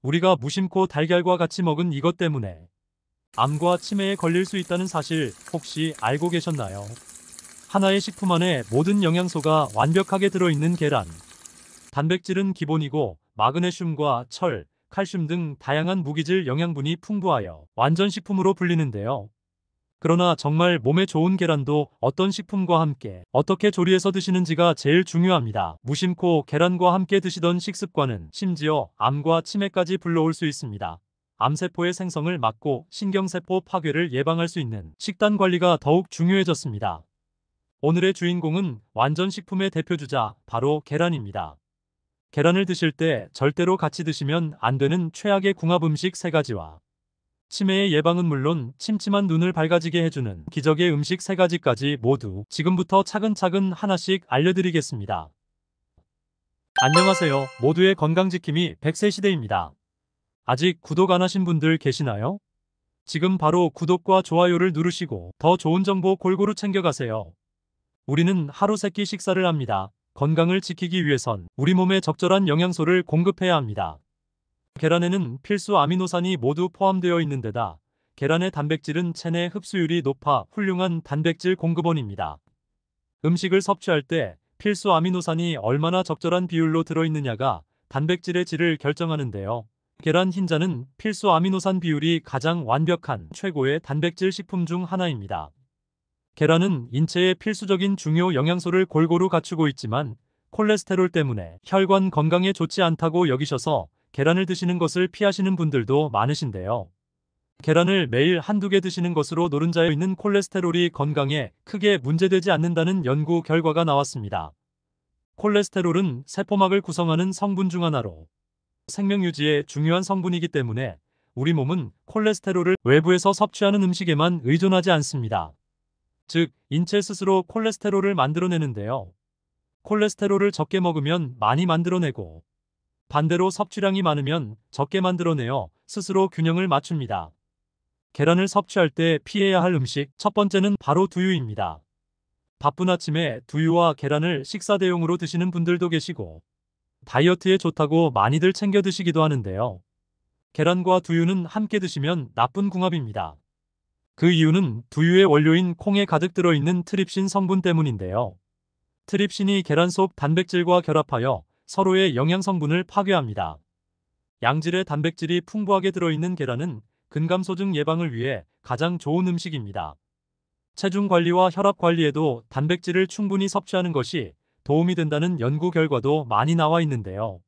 우리가 무심코 달걀과 같이 먹은 이것 때문에 암과 치매에 걸릴 수 있다는 사실 혹시 알고 계셨나요? 하나의 식품 안에 모든 영양소가 완벽하게 들어있는 계란. 단백질은 기본이고 마그네슘과 철, 칼슘 등 다양한 무기질 영양분이 풍부하여 완전식품으로 불리는데요. 그러나 정말 몸에 좋은 계란도 어떤 식품과 함께 어떻게 조리해서 드시는지가 제일 중요합니다. 무심코 계란과 함께 드시던 식습관은 심지어 암과 치매까지 불러올 수 있습니다. 암세포의 생성을 막고 신경세포 파괴를 예방할 수 있는 식단 관리가 더욱 중요해졌습니다. 오늘의 주인공은 완전식품의 대표주자 바로 계란입니다. 계란을 드실 때 절대로 같이 드시면 안 되는 최악의 궁합 음식 3가지와 치매의 예방은 물론 침침한 눈을 밝아지게 해주는 기적의 음식 3가지까지 모두 지금부터 차근차근 하나씩 알려드리겠습니다. 안녕하세요. 모두의 건강지킴이 100세 시대입니다. 아직 구독 안 하신 분들 계시나요? 지금 바로 구독과 좋아요를 누르시고 더 좋은 정보 골고루 챙겨가세요. 우리는 하루 3끼 식사를 합니다. 건강을 지키기 위해선 우리 몸에 적절한 영양소를 공급해야 합니다. 계란에는 필수 아미노산이 모두 포함되어 있는 데다 계란의 단백질은 체내 흡수율이 높아 훌륭한 단백질 공급원입니다. 음식을 섭취할 때 필수 아미노산이 얼마나 적절한 비율로 들어있느냐가 단백질의 질을 결정하는데요. 계란 흰자는 필수 아미노산 비율이 가장 완벽한 최고의 단백질 식품 중 하나입니다. 계란은 인체의 필수적인 중요 영양소를 골고루 갖추고 있지만 콜레스테롤 때문에 혈관 건강에 좋지 않다고 여기셔서 계란을 드시는 것을 피하시는 분들도 많으신데요. 계란을 매일 한두 개 드시는 것으로 노른자에 있는 콜레스테롤이 건강에 크게 문제되지 않는다는 연구 결과가 나왔습니다. 콜레스테롤은 세포막을 구성하는 성분 중 하나로 생명 유지에 중요한 성분이기 때문에 우리 몸은 콜레스테롤을 외부에서 섭취하는 음식에만 의존하지 않습니다. 즉, 인체 스스로 콜레스테롤을 만들어내는데요. 콜레스테롤을 적게 먹으면 많이 만들어내고 반대로 섭취량이 많으면 적게 만들어내어 스스로 균형을 맞춥니다. 계란을 섭취할 때 피해야 할 음식 첫 번째는 바로 두유입니다. 바쁜 아침에 두유와 계란을 식사 대용으로 드시는 분들도 계시고 다이어트에 좋다고 많이들 챙겨 드시기도 하는데요. 계란과 두유는 함께 드시면 나쁜 궁합입니다. 그 이유는 두유의 원료인 콩에 가득 들어있는 트립신 성분 때문인데요. 트립신이 계란 속 단백질과 결합하여 서로의 영양 성분을 파괴합니다. 양질의 단백질이 풍부하게 들어있는 계란은 근감소증 예방을 위해 가장 좋은 음식입니다. 체중 관리와 혈압 관리에도 단백질을 충분히 섭취하는 것이 도움이 된다는 연구 결과도 많이 나와 있는데요.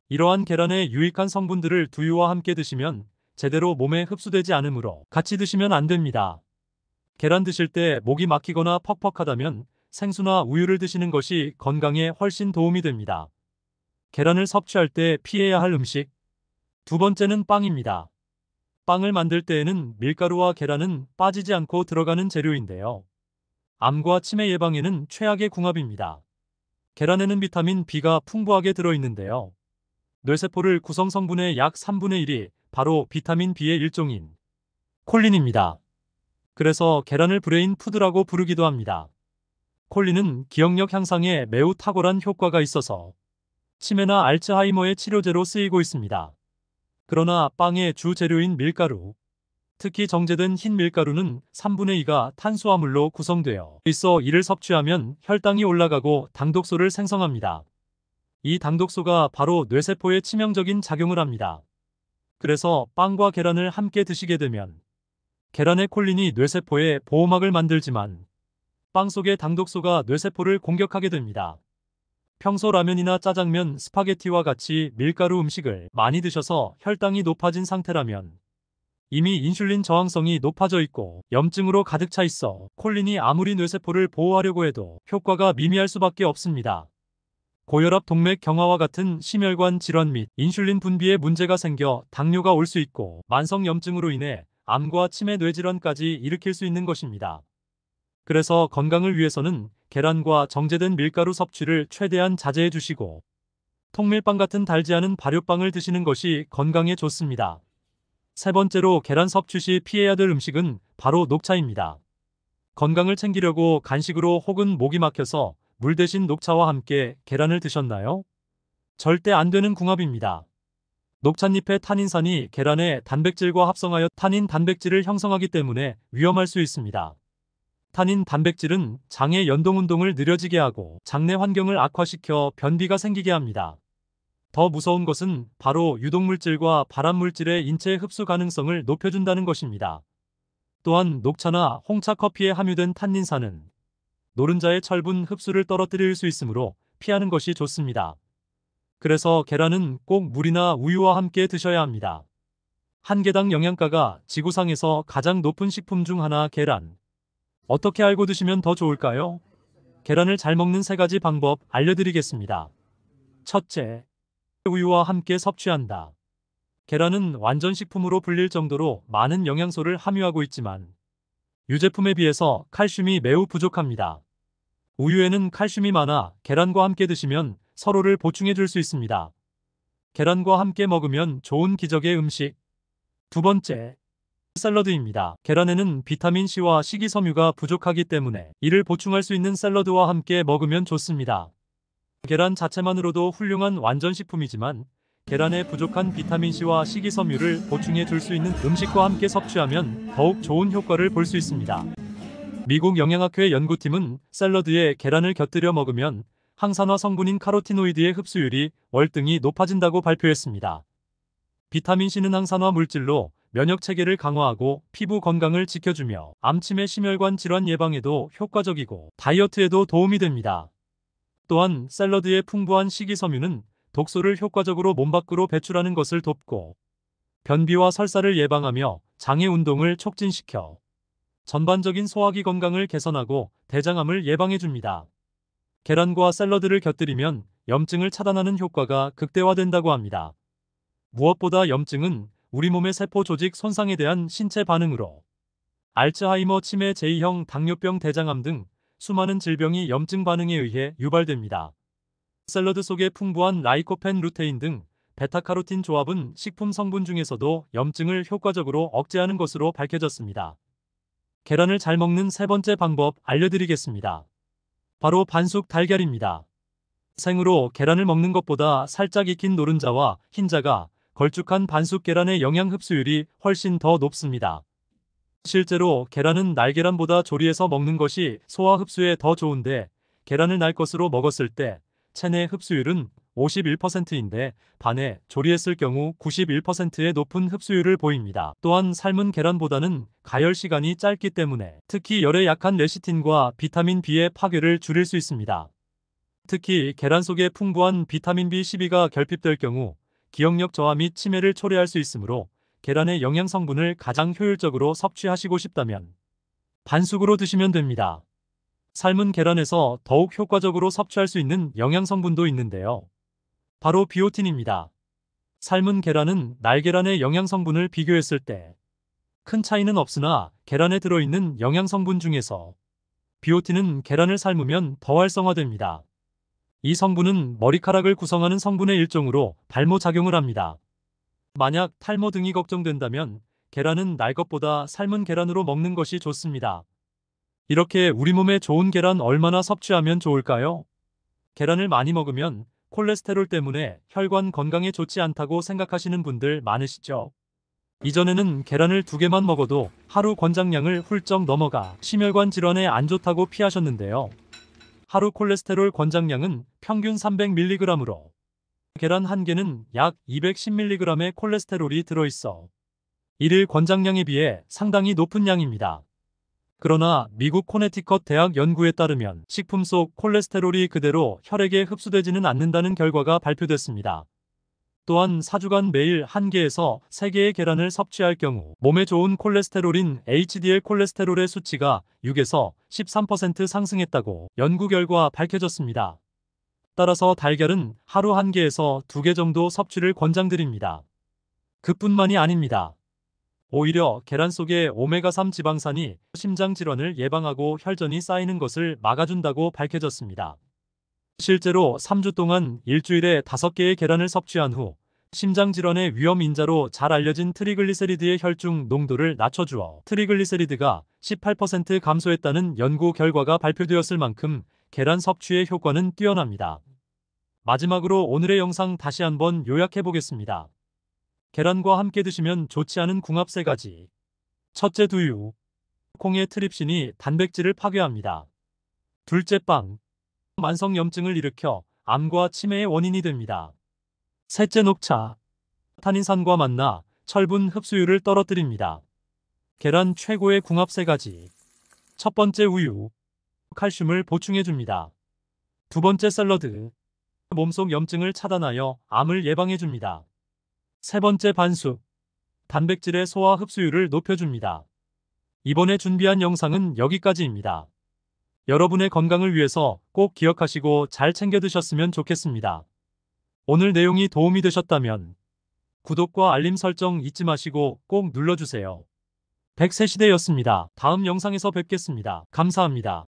이러한 계란의 유익한 성분들을 두유와 함께 드시면 제대로 몸에 흡수되지 않으므로 같이 드시면 안 됩니다. 계란 드실 때 목이 막히거나 퍽퍽하다면 생수나 우유를 드시는 것이 건강에 훨씬 도움이 됩니다. 계란을 섭취할 때 피해야 할 음식. 두 번째는 빵입니다. 빵을 만들 때에는 밀가루와 계란은 빠지지 않고 들어가는 재료인데요. 암과 치매 예방에는 최악의 궁합입니다. 계란에는 비타민 B가 풍부하게 들어있는데요. 뇌세포를 구성 성분의 약 3분의 1이 바로 비타민 B의 일종인 콜린입니다. 그래서 계란을 브레인 푸드라고 부르기도 합니다. 콜린은 기억력 향상에 매우 탁월한 효과가 있어서 치매나 알츠하이머의 치료제로 쓰이고 있습니다. 그러나 빵의 주 재료인 밀가루, 특히 정제된 흰 밀가루는 3분의 2가 탄수화물로 구성되어 있어 이를 섭취하면 혈당이 올라가고 당독소를 생성합니다. 이 당독소가 바로 뇌세포에 치명적인 작용을 합니다. 그래서 빵과 계란을 함께 드시게 되면 계란의 콜린이 뇌세포에 보호막을 만들지만 빵 속의 당독소가 뇌세포를 공격하게 됩니다. 평소 라면이나 짜장면, 스파게티와 같이 밀가루 음식을 많이 드셔서 혈당이 높아진 상태라면 이미 인슐린 저항성이 높아져 있고 염증으로 가득 차 있어 콜린이 아무리 뇌세포를 보호하려고 해도 효과가 미미할 수밖에 없습니다. 고혈압, 동맥 경화와 같은 심혈관 질환 및 인슐린 분비에 문제가 생겨 당뇨가 올 수 있고 만성 염증으로 인해 암과 치매 뇌질환까지 일으킬 수 있는 것입니다. 그래서 건강을 위해서는 계란과 정제된 밀가루 섭취를 최대한 자제해 주시고 통밀빵 같은 달지 않은 발효빵을 드시는 것이 건강에 좋습니다. 세 번째로 계란 섭취 시 피해야 될 음식은 바로 녹차입니다. 건강을 챙기려고 간식으로 혹은 목이 막혀서 물 대신 녹차와 함께 계란을 드셨나요? 절대 안 되는 궁합입니다. 녹찻잎의 타닌산이 계란의 단백질과 합성하여 타닌 단백질을 형성하기 때문에 위험할 수 있습니다. 타닌 단백질은 장의 연동 운동을 느려지게 하고 장내 환경을 악화시켜 변비가 생기게 합니다. 더 무서운 것은 바로 유독물질과 발암물질의 인체 흡수 가능성을 높여준다는 것입니다. 또한 녹차나 홍차 커피에 함유된 탄닌산은 노른자의 철분 흡수를 떨어뜨릴 수 있으므로 피하는 것이 좋습니다. 그래서 계란은 꼭 물이나 우유와 함께 드셔야 합니다. 한 개당 영양가가 지구상에서 가장 높은 식품 중 하나 계란. 어떻게 알고 드시면 더 좋을까요? 계란을 잘 먹는 3가지 방법 알려드리겠습니다. 첫째, 우유와 함께 섭취한다. 계란은 완전 식품으로 불릴 정도로 많은 영양소를 함유하고 있지만 유제품에 비해서 칼슘이 매우 부족합니다. 우유에는 칼슘이 많아 계란과 함께 드시면 서로를 보충해 줄 수 있습니다. 계란과 함께 먹으면 좋은 기적의 음식. 두 번째, 샐러드입니다. 계란에는 비타민C와 식이섬유가 부족하기 때문에 이를 보충할 수 있는 샐러드와 함께 먹으면 좋습니다. 계란 자체만으로도 훌륭한 완전식품이지만 계란에 부족한 비타민C와 식이섬유를 보충해 줄 수 있는 음식과 함께 섭취하면 더욱 좋은 효과를 볼 수 있습니다. 미국 영양학회 연구팀은 샐러드에 계란을 곁들여 먹으면 항산화 성분인 카로티노이드의 흡수율이 월등히 높아진다고 발표했습니다. 비타민C는 항산화 물질로 면역 체계를 강화하고 피부 건강을 지켜주며 암침의 심혈관 질환 예방에도 효과적이고 다이어트에도 도움이 됩니다. 또한 샐러드의 풍부한 식이섬유는 독소를 효과적으로 몸 밖으로 배출하는 것을 돕고 변비와 설사를 예방하며 장의 운동을 촉진시켜 전반적인 소화기 건강을 개선하고 대장암을 예방해줍니다. 계란과 샐러드를 곁들이면 염증을 차단하는 효과가 극대화된다고 합니다. 무엇보다 염증은 우리 몸의 세포 조직 손상에 대한 신체 반응으로 알츠하이머, 치매, 제2형 당뇨병, 대장암 등 수많은 질병이 염증 반응에 의해 유발됩니다. 샐러드 속에 풍부한 라이코펜, 루테인 등 베타카로틴 조합은 식품 성분 중에서도 염증을 효과적으로 억제하는 것으로 밝혀졌습니다. 계란을 잘 먹는 3번째 방법 알려드리겠습니다. 바로 반숙 달걀입니다. 생으로 계란을 먹는 것보다 살짝 익힌 노른자와 흰자가 걸쭉한 반숙 계란의 영양 흡수율이 훨씬 더 높습니다. 실제로 계란은 날계란보다 조리해서 먹는 것이 소화 흡수에 더 좋은데 계란을 날 것으로 먹었을 때 체내 흡수율은 51%인데 반에 조리했을 경우 91%의 높은 흡수율을 보입니다. 또한 삶은 계란보다는 가열 시간이 짧기 때문에 특히 열에 약한 레시틴과 비타민 B의 파괴를 줄일 수 있습니다. 특히 계란 속에 풍부한 비타민 B12가 결핍될 경우 기억력 저하 및 치매를 초래할 수 있으므로 계란의 영양 성분을 가장 효율적으로 섭취하시고 싶다면 반숙으로 드시면 됩니다. 삶은 계란에서 더욱 효과적으로 섭취할 수 있는 영양 성분도 있는데요. 바로 비오틴입니다. 삶은 계란은 날계란의 영양 성분을 비교했을 때 큰 차이는 없으나 계란에 들어있는 영양 성분 중에서 비오틴은 계란을 삶으면 더 활성화됩니다. 이 성분은 머리카락을 구성하는 성분의 일종으로 발모작용을 합니다. 만약 탈모 등이 걱정된다면 계란은 날 것보다 삶은 계란으로 먹는 것이 좋습니다. 이렇게 우리 몸에 좋은 계란 얼마나 섭취하면 좋을까요? 계란을 많이 먹으면 콜레스테롤 때문에 혈관 건강에 좋지 않다고 생각하시는 분들 많으시죠? 이전에는 계란을 2개만 먹어도 하루 권장량을 훌쩍 넘어가 심혈관 질환에 안 좋다고 피하셨는데요. 하루 콜레스테롤 권장량은 평균 300mg으로 계란 1개는 약 210mg의 콜레스테롤이 들어있어 일일 권장량에 비해 상당히 높은 양입니다. 그러나 미국 코네티컷 대학 연구에 따르면 식품 속 콜레스테롤이 그대로 혈액에 흡수되지는 않는다는 결과가 발표됐습니다. 또한 4주간 매일 1개에서 3개의 계란을 섭취할 경우 몸에 좋은 콜레스테롤인 HDL 콜레스테롤의 수치가 6에서 13% 상승했다고 연구 결과 밝혀졌습니다. 따라서 달걀은 하루 1개에서 2개 정도 섭취를 권장드립니다. 그뿐만이 아닙니다. 오히려 계란 속의 오메가3 지방산이 심장 질환을 예방하고 혈전이 쌓이는 것을 막아준다고 밝혀졌습니다. 실제로 3주 동안 일주일에 5개의 계란을 섭취한 후 심장질환의 위험 인자로 잘 알려진 트리글리세리드의 혈중 농도를 낮춰주어 트리글리세리드가 18% 감소했다는 연구 결과가 발표되었을 만큼 계란 섭취의 효과는 뛰어납니다. 마지막으로 오늘의 영상 다시 한번 요약해 보겠습니다. 계란과 함께 드시면 좋지 않은 궁합 3가지. 첫째, 두유. 콩의 트립신이 단백질을 파괴합니다. 둘째, 빵. 만성염증을 일으켜 암과 치매의 원인이 됩니다. 셋째, 녹차. 탄닌산과 만나 철분 흡수율을 떨어뜨립니다. 계란 최고의 궁합 3가지. 첫 번째, 우유. 칼슘을 보충해줍니다. 두 번째, 샐러드. 몸속 염증을 차단하여 암을 예방해줍니다. 세 번째, 반숙. 단백질의 소화 흡수율을 높여줍니다. 이번에 준비한 영상은 여기까지입니다. 여러분의 건강을 위해서 꼭 기억하시고 잘 챙겨 드셨으면 좋겠습니다. 오늘 내용이 도움이 되셨다면 구독과 알림 설정 잊지 마시고 꼭 눌러주세요. 100세 시대였습니다. 다음 영상에서 뵙겠습니다. 감사합니다.